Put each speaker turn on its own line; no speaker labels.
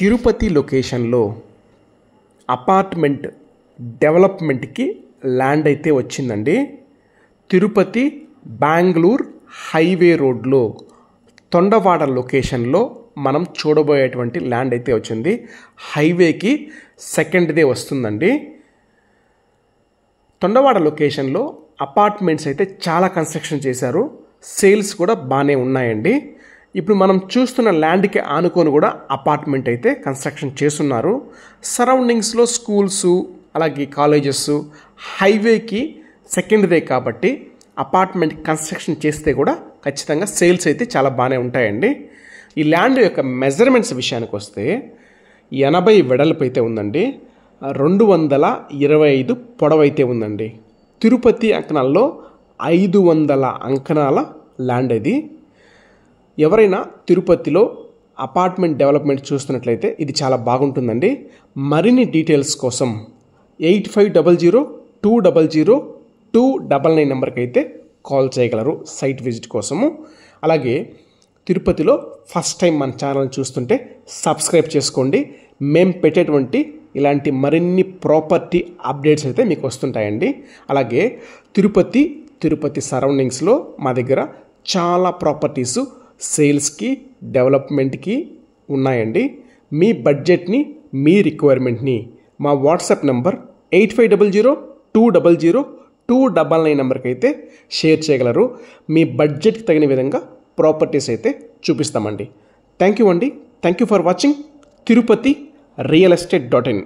తిరుపతి లొకేషన్లో అపార్ట్మెంట్ డెవలప్మెంట్కి ల్యాండ్ అయితే వచ్చిందండి. తిరుపతి బెంగళూరు హైవే రోడ్లో తొండవాడ లొకేషన్లో మనం చూడబోయేటువంటి ల్యాండ్ అయితే వచ్చింది. హైవేకి సెకండ్దే వస్తుందండి. తొండవాడ లొకేషన్లో అపార్ట్మెంట్స్ అయితే చాలా కన్స్ట్రక్షన్ చేశారు. సేల్స్ కూడా బాగానే ఉన్నాయండి. ఇప్పుడు మనం చూస్తున్న ల్యాండ్కి ఆనుకొని కూడా అపార్ట్మెంట్ అయితే కన్స్ట్రక్షన్ చేస్తున్నారు. సరౌండింగ్స్లో స్కూల్స్ అలాగే కాలేజెస్ హైవేకి సెకండ్దే కాబట్టి అపార్ట్మెంట్ కన్స్ట్రక్షన్ చేస్తే కూడా ఖచ్చితంగా సేల్స్ అయితే చాలా బాగానే ఉంటాయండి. ఈ ల్యాండ్ యొక్క మెజర్మెంట్స్ విషయానికి వస్తే 80 వెడల్పు అయితే ఉందండి, 225 పొడవు అయితే ఉందండి. తిరుపతి అంకణాల్లో 500 అంకణాల ల్యాండ్ ఇది. ఎవరైనా తిరుపతిలో అపార్ట్మెంట్ డెవలప్మెంట్ చూస్తున్నట్లయితే ఇది చాలా బాగుంటుందండి. మరిన్ని డీటెయిల్స్ కోసం 8500200299 నెంబర్కి అయితే కాల్ చేయగలరు సైట్ విజిట్ కోసము. అలాగే తిరుపతిలో ఫస్ట్ టైం మన ఛానల్ చూస్తుంటే సబ్స్క్రైబ్ చేసుకోండి. మేము పెట్టేటువంటి ఇలాంటి మరిన్ని ప్రాపర్టీ అప్డేట్స్ అయితే మీకు వస్తుంటాయండి. అలాగే తిరుపతి సరౌండింగ్స్లో మా దగ్గర చాలా ప్రాపర్టీసు సేల్స్కి డెవలప్మెంట్కి ఉన్నాయండి. మీ బడ్జెట్ని మీ రిక్వైర్మెంట్ని మా వాట్సాప్ నెంబర్ 8500200299 నెంబర్కి అయితే షేర్ చేయగలరు. మీ బడ్జెట్కి తగిన విధంగా ప్రాపర్టీస్ అయితే చూపిస్తామండి. థ్యాంక్ యూ అండి. Thank you for watching Tirupati real ఎస్టేట్.in.